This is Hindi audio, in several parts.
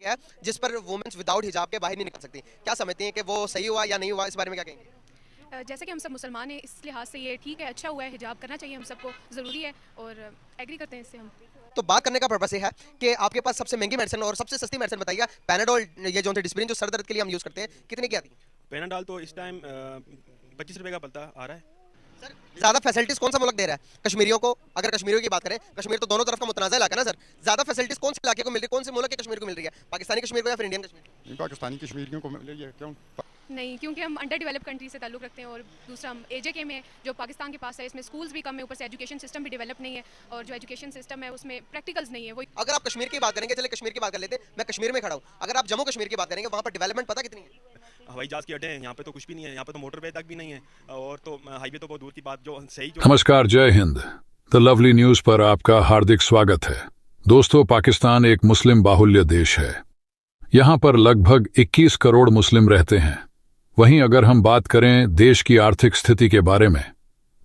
है जिस पर वुमेन्स विदाउट हिजाब के बाहर नहीं निकल सकती। क्या समझती हैं कि वो सही हुआ या नहीं हुआ, इस बारे में क्या कहेंगे? जैसे कि हम सब मुसलमान हैं, इस लिहाज से ये ठीक है, अच्छा हुआ है, हिजाब करना चाहिए हम सबको, ज़रूरी है और एग्री करते हैं इससे हम। तो बात करने का पर्पस ये है कि आपके पास सबसे महंगी मेडिसिन और सबसे सस्ती मेडिसिन बताइए। पैनाडोल, ये जो डिस्प्रिन जो सर दर्द के लिए हम यूज़ करते हैं, कितने की आती है? पैनाडॉल तो इस टाइम 25 रुपये का पलता आ रहा है। सर ज़्यादा फैसिलिटीज़ कौन सा मुल्क दे रहा है कश्मीरियों को? अगर कश्मीरियों की बात करें, कश्मीर तो दोनों तरफ का मुतनाज़ा इलाका है ना सर। ज़्यादा फैसिलिटीज़ कौन से इलाके को मिल रही है, कौन से मुल्क के कश्मीर को मिल रही है? पाकिस्तानी कश्मीर को या फिर इंडियन कश्मीर? पाकिस्तानी कश्मीरियों को मिल रही है। क्यों? नहीं, क्योंकि हम अंडर डेवलप कंट्री से ताल्लुक़ रखते हैं और दूसरा हम AJK में जो पाकिस्तान के पास है, इसमें स्कूल्स भी कम है, ऊपर से एजुकेशन सिस्टम भी डेवलप नहीं है और जो एजुकेशन सिस्टम है उसमें प्रैक्टिकल्स नहीं है। वो अगर आप कश्मीर की बात करेंगे, चले कश्मीर की बात कर लेते हैं, मैं कश्मीर में खड़ा हूँ। अगर आप जम्मू कश्मीर की बात करेंगे, वहाँ पर डेवलपमेंट पता कितनी है? हवाई जहाज़ के अड्डे हैं, यहाँ पे तो कुछ भी नहीं है, यहाँ पे तो मोटरवे तक भी नहीं है, और तो हाईवे तो बहुत दूर की बात। जो सही जो नमस्कार, जय हिंद। द लवली न्यूज पर आपका हार्दिक स्वागत है। दोस्तों, पाकिस्तान एक मुस्लिम बाहुल्य देश है। यहाँ पर लगभग 21 करोड़ मुस्लिम रहते हैं। वहीं अगर हम बात करें देश की आर्थिक स्थिति के बारे में,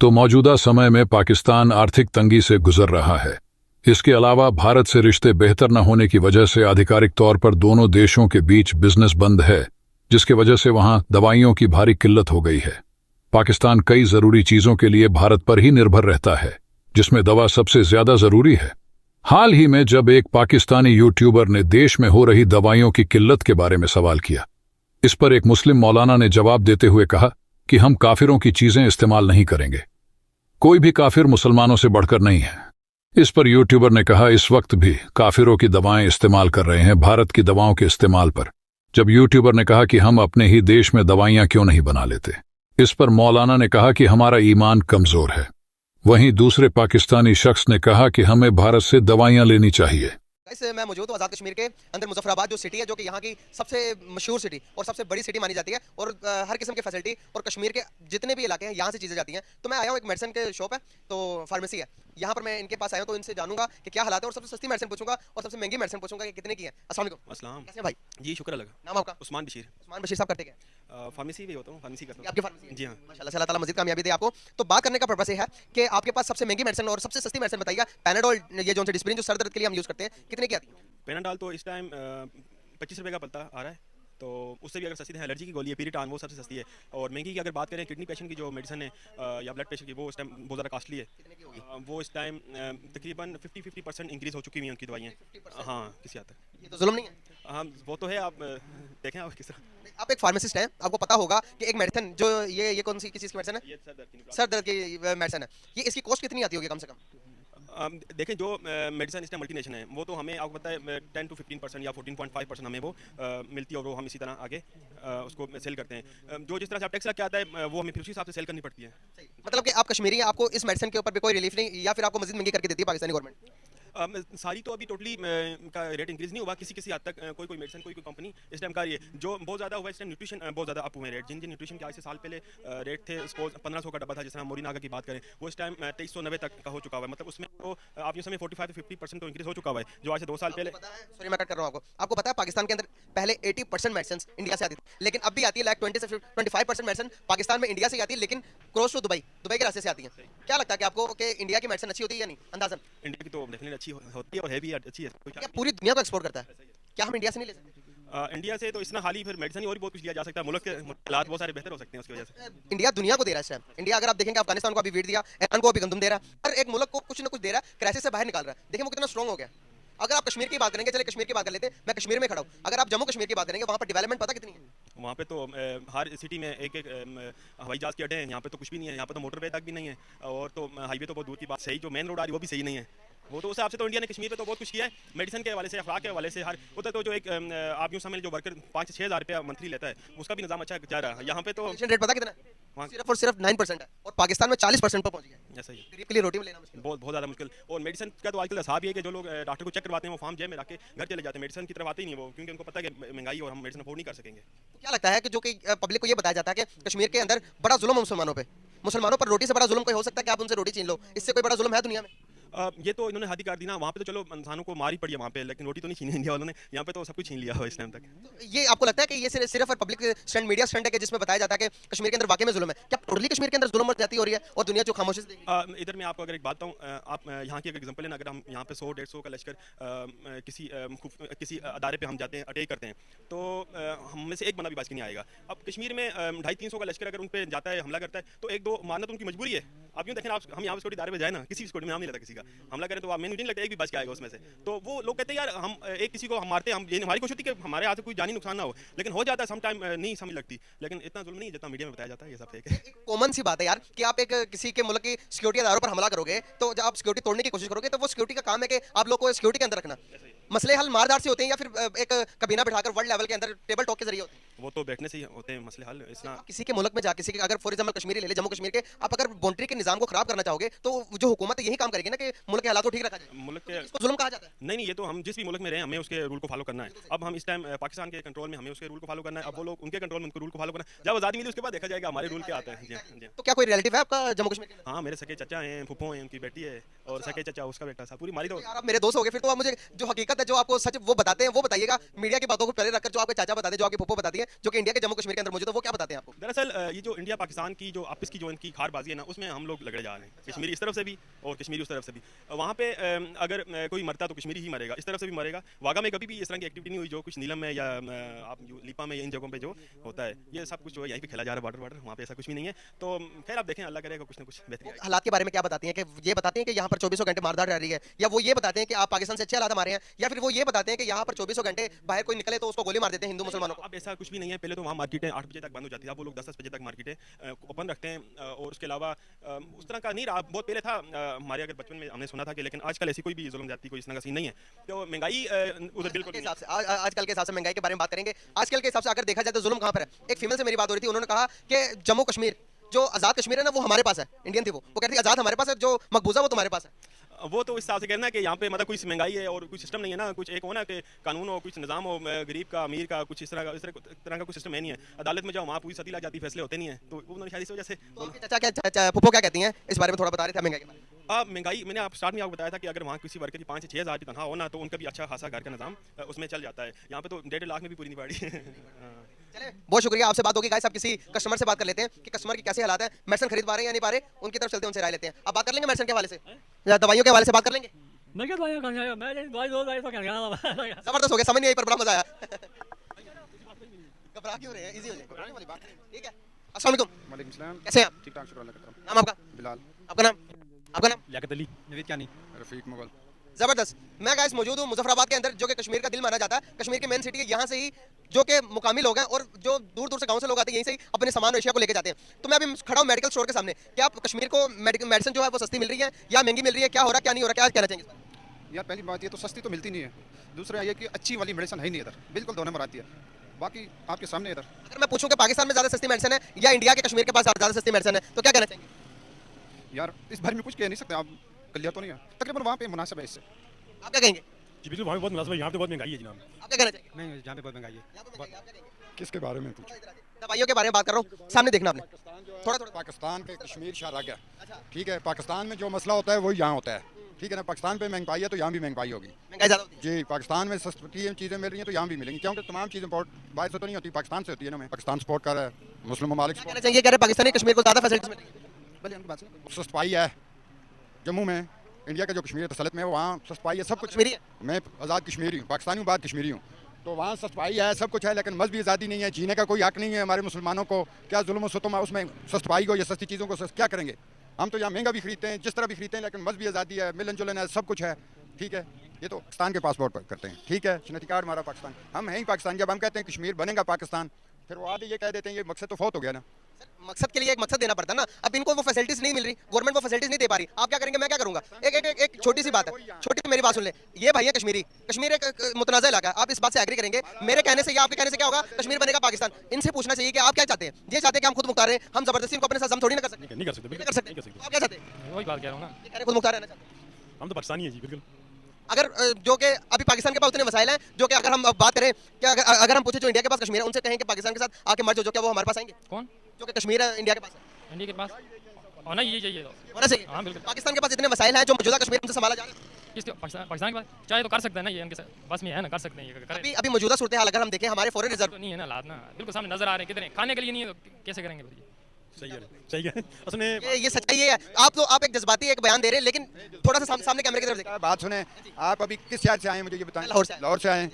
तो मौजूदा समय में पाकिस्तान आर्थिक तंगी से गुजर रहा है। इसके अलावा भारत से रिश्ते बेहतर न होने की वजह से आधिकारिक तौर पर दोनों देशों के बीच बिजनेस बंद है, जिसकी वजह से वहां दवाइयों की भारी किल्लत हो गई है। पाकिस्तान कई जरूरी चीजों के लिए भारत पर ही निर्भर रहता है, जिसमें दवा सबसे ज्यादा जरूरी है। हाल ही में जब एक पाकिस्तानी यूट्यूबर ने देश में हो रही दवाइयों की किल्लत के बारे में सवाल किया, इस पर एक मुस्लिम मौलाना ने जवाब देते हुए कहा कि हम काफिरों की चीजें इस्तेमाल नहीं करेंगे। कोई भी काफिर मुसलमानों से बढ़कर नहीं है। इस पर यूट्यूबर ने कहा, इस वक्त भी काफिरों की दवाएं इस्तेमाल कर रहे हैं भारत की दवाओं के इस्तेमाल पर। जब यूट्यूबर ने कहा कि हम अपने ही देश में दवाइयां क्यों नहीं बना लेते, इस पर मौलाना ने कहा कि हमारा ईमान कमजोर है। वहीं दूसरे पाकिस्तानी शख्स ने कहा कि हमें भारत से दवाइयां लेनी चाहिए। इससे मैं मौजूद हूँ आज़ाद कश्मीर के अंदर मुजफ्फराबाद जो सिटी है, जो कि यहाँ की सबसे मशहूर सिटी और सबसे बड़ी सिटी मानी जाती है और हर किस्म की फैसिलिटी और कश्मीर के जितने भी इलाके हैं यहाँ से चीज़ें जाती हैं। तो मैं आया हूँ, एक मेडिसिन के शॉप है, तो फार्मेसी है यहाँ पर। मैं इनके पास आया हूँ तो इनसे जानूंगा कि क्या हालात है और सबसे सस्ती मेडिसिन पूछूंगा और सबसे महंगी मेडिसिन पूछूंगा कि कितने की है। अस्सलाम वालेकुम। अस्सलाम। कैसे हैं भाई? जी शुक्र लगा। नाम आपका? उस्मान बशीर। उस्मान बशीर साहब करते क्या? फार्मेसी भी होता हूँ, फार्मेसी करता हूँ। आपकी फार्मेसी है? जी हाँ। माशाल्लाह, अल्लाह ताला मज़ीद कामयाबी दे आपको। तो बात करने का पर्पस ये है कि आपके पास सबसे महंगी मेडिसिन और सबसे सस्ती मेडिसिन बताइए। पैनाडोल, ये जो डिस्प्रिन जो सर दर्द के लिए हम यूज़ करते हैं, कितने की आती है? पैनाडॉल तो इस टाइम 25 रुपये का पलता आ रहा है, तो उससे भी अगर सस्ती है, एलर्जी की गोली है पीरिटान, वो सबसे सस्ती है। और महंगी की अगर बात करें, किडनी पेशेंट की जो मेडिसिन है या ब्लड प्रेशर की, वो इस टाइम बहुत ज़्यादा कॉस्टली है। कितने की होगी? वो इस टाइम तकरीबन 50% इंक्रीज़ हो चुकी हुई हैं उनकी दवाइयाँ। 50%? हाँ, किसी हद तक। ये तो जुल्म नहीं है? हाँ, वो तो है। आप देखें आप किस तरह। आप एक फार्मासिस्ट हैं, आपको पता होगा कि एक मेडिसिन जो ये कौन सी किस चीज़ की मेडिसिन है? ये सर दर्द की सर दर्द की मेडिसिन है। ये इसकी कॉस्ट कितनी आती होगी कम से कम? देखें, जो मेडिसिन इस टाइम मल्टीनेशन है, वो तो हमें आपको पता है 10 to 15% या 14.5% हमें वो मिलती है और वो हम इसी तरह आगे उसको सेल करते हैं। जो जिस तरह से आप टैक्स लग के आता है, वो हमें फिर उसी हिसाब से सेल करनी पड़ती है। मतलब कि आप कश्मीरी हैं, आपको इस मेडिसिन के ऊपर भी कोई रिलीफ नहीं, या फिर आपको मजीद महंगी करके देती है पाकिस्तानी गवर्नमेंट? सारी तो अभी टोटली का रेट इंक्रीज़ नहीं हुआ, किसी हद तक कोई मेडिसिन कोई कंपनी इस टाइम कर रही है। जो बहुत ज़्यादा हुआ इस टाइम न्यूट्रिशन बहुत ज़्यादा अप हुए हैं रेट। जिन न्यूट्रिशन के आज से साल पहले रेट थे, सपोज 1500 का डब्बा था, जिस तरह मोरी नागा की बात करें, वो इस टाइम 2390 तक का हो चुका हुआ है। मतलब उसमें तो आप ये समय 45 to 50% तो इंक्रीज़ हो चुका हुआ है, जो आज से 2 साल पहले। सॉरी मैं कट कर रहा हूँ आपको पता है पाकिस्तान के अंदर पहले 80% मेडिसिन इंडिया से आती थी, लेकिन अब भी आती है। लाइक 20 से 25% मेडिसिन पाकिस्तान में इंडिया से आती है, लेकिन क्रॉस टू दुबई के रास्ते से आती है। क्या लगता है कि आपको कि इंडिया की मेडिसिन अच्छी होती है या नहीं? अंदाजन इंडिया की तो डेफिनेटली अच्छी होती है और है भी अच्छी है। क्या पूरी दुनिया को एक्सपोर्ट करता है? क्या हम इंडिया से नहीं ले सकते? इंडिया से तो इतना हाल ही फिर मेडिसिन और भी बहुत कुछ लिया जा सकता है। मुल्क के हालात बहुत सारे बेहतर हो सकते हैं उसकी वजह से। इंडिया दुनिया को दे रहा है इस टाइम। इंडिया अगर आप देखेंगे, अफगानिस्तान को अभी वीट दिया, ईरान को अभी गंदम दे रहा है, हर एक मुल्क को कुछ ना कुछ दे रहा है, क्राइसिस से बाहर निकाल रहा है। देखिए वो कितना स्ट्रॉन्ग हो गया। अगर आप कश्मीर की बात करेंगे, चले कश्मीर की बात कर लेते हैं, मैं कश्मीर में खड़ा हूँ। अगर आप जम्मू कश्मीर की बात करेंगे, वहाँ पर डेवलपमेंट पता कितनी है? वहाँ पे तो हर सिटी में एक हवाई जहाज़ के अड्डे हैं, यहाँ पे तो कुछ भी नहीं है, यहाँ पे तो मोटरवे तक भी नहीं है, और तो हाईवे तो बहुत दूर की बात। सही जो मेन रोड आ रही है वो भी सही नहीं है। वो तो उस हिसाब से तो इंडिया ने कश्मीर पे तो बहुत कुछ किया है मेडिसिन के हवाले से, अफराक के हवाले से। हर उधर तो जो एक आप यूँ समझ जो वर्कर 5 से 6 हज़ार रुपया मंथली लेता है, उसका भी निज़ाम अच्छा जा रहा है। यहाँ पे तो रेट पता कितना है? सिर्फ और सिर्फ 9% है, और पाकिस्तान में 40% पर पहुंच गया। ऐसा ही गरीब के लिए रोटी में लेना मुश्किल, बहुत ज़्यादा मुश्किल। और मेडिसिन का तो आजकल हिसाब ये है कि जो लोग डॉक्टर को चेक करवाते हैं, वो फॉर्म जेब में रख के घर चले जाते हैं, मेडिसिन की तरफ आते ही नहीं वो, क्योंकि उनको पता है कि महंगाई और हम मेडिसिन अफोर्ड नहीं कर सकेंगे। तो क्या लगता है कि जो कि पब्लिक को ये बताया जाता है कि कश्मीर के अंदर बड़ा जुल्म है मुसलमानों पर, मुसलमानों पर रोटी से बड़ा जुल्म कोई हो सकता है कि आप उनसे रोटी छीन लो? इससे कोई बड़ा जुल्म है दुनिया में? ये तो इन्होंने हद ही कर दी ना, वहाँ पे तो चलो इंसानों को मार ही पड़ी है वहाँ पे, लेकिन रोटी तो नहीं छीनी इंडिया वालों ने, यहाँ पे तो सब कुछ छीन लिया हो इस टाइम तक। तो ये आपको लगता है कि ये सिर्फ और पब्लिक स्टंट, मीडिया स्टंट है कि जिसमें बताया जाता है कि कश्मीर के अंदर वाकई में जुल्म है? क्या टोटली कश्मीर के अंदर जुल्म और ज्यादती हो रही है और दुनिया जो खामोशी से देख रही है? इधर मैं आपको अगर एक बात बताऊँ, आप यहाँ की अगर एग्जांपल लेना, अगर हम यहाँ पे 100-150 का लश्कर किसी अदारे पे हम जाते हैं, अटैक करते हैं, तो हम में से एक बंदा भी बच के नहीं आएगा। अब कश्मीर में 250-300 का लश्कर अगर उन पे जाता है, हमला करता है, तो एक दो मारना तो उनकी मजबूरी है। आप यूँ देखें, आप हम यहाँ सिक्योरिटी इदारे पे जाए ना, किसी सिक्योरिटी में नाम नहीं लेता किसी का, हमला करें तो आप मैंने नहीं लगता एक भी बच के आएगा उसमें से। तो वो लोग कहते हैं यार हम एक किसी को हम मारते हैं, हम ये हमारी कोशिश होती है कि हमारे हाथ से कोई जानी नुकसान ना हो, लेकिन हो जाता है सम टाइम, नहीं समझ लगती, लेकिन इतना जुल्म नहीं जितना मीडिया में बताया जाता है, ये सब फेक है। कॉमन सी बात है यार कि आप एक किसी के मुल्क की सिक्योरिटी इदारों पर हमला करोगे, तो जब आप सिक्योरिटी तोड़ने की कोशिश करोगे, तो वो सिक्योरिटी का काम है कि आप लोग को सिक्योरिटी के अंदर रखना। मसले हल मारदार से होते हैं या फिर एक कबीना बिठाकर वर्ल्ड लेवल के अंदर टेबल टॉक के जरिए होते हैं? वो तो बैठने से ही होते हैं मसले हल। इतना किसी के मुल्क में जा, किसी के अगर फॉर एग्जांपल कश्मीरी ले ले, जम्मू कश्मीर के, आप अगर बाउंड्री के निजाम को खराब करना चाहोगे, तो जो हुकूमत है यही काम करेगी ना कि मुल्क के हालात को ठीक रखा जाए। मुल्क के इसको जुल्म कहा जाता है? नहीं, ये तो हम जिस भी मुल्क में रहे हमें उसके रूल को फॉलो करना है। अब हम इस टाइम पाकिस्तान के कंट्रोल में, हमें उसके रूल को फॉलो करना है। अब वो लोग उनके कंट्रोल में, उनको रूल को फॉलो करना है। जब आज़ादी मिली उसके बाद देखा जाएगा हमारे रूल क्या आता है। जी। तो क्या कोई रिलेटिव है आपका जम्मू कश्मीर के? हाँ, मेरे सके चचा हैं, फूफो हैं, उनकी बेटी है, और सके चचा उसका बेटा था, पूरी मारी तो। यार आप मेरे दोस्त हो गए, फिर तो आप मुझे जो हकीकत है, जो आपको सच वो बताते हैं, वो बताइएगा। मीडिया की बातों को पहले रखकर जो आपके चाचा बताते हैं, जो आपके फूफो बताती है, जो कि इंडिया के जम्मू कश्मीर के अंदर मौजूद है, वो क्या बताते हैं आपको? दरअसल ये जो इंडिया पाकिस्तान की जो आपस की जो इनकी खारबाजी है ना, उसमें हम लोग लगड़े जा रहे हैं, कश्मीरी इस तरफ से भी और कश्मीरी उस तरफ से भी। वहाँ पे अगर कोई मरता तो कश्मीरी ही मरेगा, इस तरफ से भी मरेगा। वागा में कभी भी इस तरह की एक्टिविटी नहीं हुई, जो कुछ नीलम में या आप लिपा में, इन जगहों पे जो होता है, ये सब कुछ जो है यहीं पे खेला जा रहा है, बॉर्डर वहाँ पे ऐसा कुछ भी नहीं है। तो खैर आप देखें, अल्लाह करेगा कुछ ना कुछ बेहतरी आएगी। हालात के बारे में क्या बताती हैं? कि ये बताते हैं कि यहाँ पर 24 घंटे मारदार रह रही है, या वो ये बताते हैं कि आप पाकिस्तान से अच्छे हालात हमारे हैं, या फिर वो ये बताते हैं कि यहाँ पर 24 घंटे बाहर कोई निकले तो उसको गोली मार देते हैं हिंदू मुसलमानों को? अब ऐसा कुछ भी नहीं है। पहले तो वहाँ मार्केटें 8 बजे तक बंद हो जाती है, अब वो लोग 10-10 बजे तक मार्केटें ओपन रखते हैं। और उसके अलावा उस तरह का नहीं रहा, बहुत पहले था हमारे अगर बचपन में हमने सुना था कि, लेकिन आजकल ऐसी कोई भी जुल्म जाती कोई इस तरह का सीन नहीं है। तो महंगाई उधर बिल्कुल आजकल के हिसाब से महंगाई के बारे में बात करेंगे। आजकल के हिसाब से अगर देखा जाए तो जुल्म कहाँ पर है? एक फीमेल से मेरी बात हो रही थी, उन्होंने कहा कि जम्मू कश्मीर जो आज़ाद कश्मीर है ना, वो हमारे पास है। इंडियन थी वो कहती है आज़ाद हमारे पास है, जो मकबूजा वो तुम्हारे पास है। वो तो इस हिसाब से कहना है कि यहाँ पे मतलब कुछ महंगाई है और कुछ सिस्टम नहीं है ना, कुछ एक हो ना कि कानून हो, कुछ निज़ाम हो, गरीब का अमीर का, कुछ इस तरह का कुछ सिस्टम है नहीं है। अदालत में जाओ, वहाँ पूरी सती लग जाती, फैसले होते नहीं है। तो उन्होंने शायद इस वजह से। चाचा फूफो क्या कहती हैं इस बारे में? थोड़ा बता रहे थे महंगाई के बारे में। महंगाई मैंने आप स्टार्ट में आपको बताया था कि अगर वहाँ किसी वर्कर की 5 से 6 हज़ार की तनख्वाह हो ना, तो उनका भी अच्छा खासा घर का निज़ाम उसमें चल जाता है। यहाँ पे तो 1.5 लाख में भी पूरी नहीं पड़ी। बहुत शुक्रिया, आपसे बात होगी गाइस। आप किसी कस्टमर से बात कर लेते हैं कि कस्टमर की कैसे हालात है, मेडिसिन खरीद पा रहे हैं या नहीं पा रहे, उनकी तरफ चलते हैं, उनसे राय लेते हैं। आप बात कर लेंगे मेडिसिन के हवाले से या दवाइयों के हवाले से बात कर लेंगे? मैं क्या दवाई खाऊंगा? मैं दवाई दो दवाई तो क्या खाऊंगा? जबरदस्त हो गया, समझ नहीं आई पर बड़ा मजा आया। घबरा क्यों रहे हैं? इजी हो जाएगा, ठीक है। अस्सलाम वालेकुम। वालेकुम सलाम। कैसे हैं आप? ठीक ठाक, शुक्र अल्लाह का। नाम आपका? बिलाल। आपका नाम? आपका नाम? लियाकत अली। नवीद क्या नहीं? रफीक मुगल। जबरदस्त। मैं गाइस मौजूद हूँ मुजफ्फराबाद के अंदर, जो कि कश्मीर का दिल माना जाता है। कश्मीर की मेन सिटी है, यहाँ से ही जो कि मुकामी लोग हैं और जो दूर दूर से गांव से लोग आते हैं, यहीं से ही अपने सामान एशिया को लेके जाते हैं। तो मैं अभी खड़ा हूँ मेडिकल स्टोर के सामने। क्या आप कश्मीर को मेडिसिन जो है वो सस्ती मिल रही है या महंगी मिल रही है? क्या हो रहा है, क्या नहीं हो रहा, क्या कहना चाहेंगे? यार पहली बात ये तो सस्ती तो मिलती नहीं है, दूसरा ये कि अच्छी वाली मेडिसिन है ही नहीं इधर, बिल्कुल 2 नंबर आती है। बाकी आपके सामने इधर अगर मैं पूछूं कि पाकिस्तान में ज़्यादा सस्ती मेडिसिन है या इंडिया के कश्मीर के पास ज़्यादा सस्ती मेडिसिन है, तो क्या कहना चाहेंगे? यार इस बारे में कुछ कह नहीं सकते आप, क्लियर तो नहीं है, तकरीबन वहाँ पे मुनासिब है इससे। आप क्या कहेंगे? जी बिल्कुल, वहाँ पे बहुत मुनासिब है, यहाँ पे बहुत महंगाई है जनाब। आप क्या कहना चाहेंगे? नहीं, यहाँ पे बहुत महंगाई है। किसके बारे में पूछो? दवाइयों के बारे में बात कर रहा हूँ, सामने देखना आपने थोड़ा थोड़ा। पाकिस्तान के कश्मीर शहर आ गया, ठीक है। पाकिस्तान में जो मसला होता है वही यहाँ होता है, ठीक है ना। पाकिस्तान पे महंगाई है तो यहाँ भी महंगाई होगी। महंगाई ज़्यादा होती है जी, पाकिस्तान में सस्ती चीज़ें मिल रही हैं तो यहाँ भी मिलेंगी, क्योंकि तमाम चीज़ें इम्पोर्ट बाहर से तो नहीं होती, पाकिस्तान से होती है ना। पाकिस्तान सपोर्ट कर रहा है, मुस्लिम ममालिक क्या कहना चाहिए? कह रहे पाकिस्तानी कश्मीर को ज़्यादा फैसिलिटीज मिल रही है। भले उनकी बात सुनो। सस्ताई है जम्मू में, इंडिया का जो कश्मीर तसलत में है वहाँ सस्ताई है, सब कुछ। कश्मीरी है? मैं आज़ाद कश्मीरी हूँ, पाकिस्तानी हूँ, बाद कश्मीरी हूँ, तो वहाँ सस्ताई है, सब कुछ है, लेकिन मजहबी आज़ादी नहीं है, जीने का कोई हक नहीं है हमारे मुसलमानों को। क्या जुल्म सुतम उसमें सस्ताई को या सस्ती चीज़ों को क्या करेंगे? हम तो यहाँ महंगा भी खरीदते हैं, जिस तरह भी खरीदते हैं, लेकिन मजहबी आज़ादी है, मिलन जुलन है, सब कुछ है, ठीक है। ये तो पाकिस्तान के पासपोर्ट पर करते हैं, ठीक है, शनाख्ती कार्ड हमारा पाकिस्तान, हम हैं ही पाकिस्तान। जब हम कहते हैं कश्मीर बनेगा पाकिस्तान, फिर वो आगे ये कह देते हैं ये मकसद तो फौत हो गया ना। मकसद के लिए एक मकसद देना पड़ता है ना। अब इनको वो फैसिलिटीज नहीं मिल रही, गवर्नमेंट वो फैसिलिटीज नहीं दे पा रही, आप क्या करेंगे? मैं क्या करूंगा? एक छोटी सी बात है, छोटी सी मेरी बात सुन ले। ये भाई है कश्मीरी, कश्मीर एक मुतनाज़ा इलाका है, आप इस बात से एग्री करेंगे? मेरे कहने से या आपके कहने से क्या होगा? कश्मीर बनेगा पाकिस्तान। इनसे पूछना चाहिए कि आप क्या चाहते हैं? ये चाहते हैं कि हम खुद मुख्तार हैं, हम जबरदस्ती इनको अपने साथ हम थोड़ी ना कर सकते। नहीं कर सकते, नहीं कर सकते। आप क्या चाहते हैं? वही बात कह रहा हूँ ना, ये कह रहे खुद मुख्तार रहना चाहते हैं। हम तो पाकिस्तानी है जी, बिल्कुल। अगर जो कि अभी पाकिस्तान के पास उतने मसाइल हैं, जो कि अगर हम बात करें कि अगर हम पूछे जो इंडिया के पास कश्मीर है, उनसे कहें कि पाकिस्तान के साथ आके मर्ज हो, जो क्या वो हमारे पास आएंगे? कौन? जो कि कश्मीर है इंडिया के पास है। इंडिया के पास होना ही चाहिए तो। होना चाहिए। हाँ बिल्कुल। पाकिस्तान के पास इतने वसाइल हैं जो मौजूदा कश्मीर हमसे संभाला जा रहा है। किस पाकिस्तान के पास चाहे तो कर सकते हैं ना, ये उनके बस में है ना, कर सकते हैं ये करें। अभी मौजूदा सूरत हाल अगर हम देखें हमारे फॉरेन रिजर्व तो नहीं है ना हालात ना, बिल्कुल सामने नजर आ रहे हैं, कितने खाने के लिए नहीं है तो कैसे करेंगे फिर ये? सही है उसने ये सच्चाई है। आप एक जज्बाती एक बयान दे रहे हैं, लेकिन थोड़ा सा सामने कैमरे की तरफ देखिए। बात सुने, आप अभी किस शहर से आए हैं मुझे ये बताएं। लाहौर से आए हैं।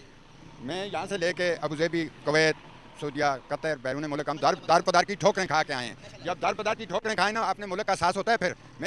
मैं यहाँ से लेके अबूधाबी, कुवैत, सऊदीया, कतर, बैरून मुल्क हम दार पदार की ठोकरें खा के आए हैं। जब दार पदार की ठोकरें खाएं ना, अपने मुल्क का एहसास होता है। फिर मैं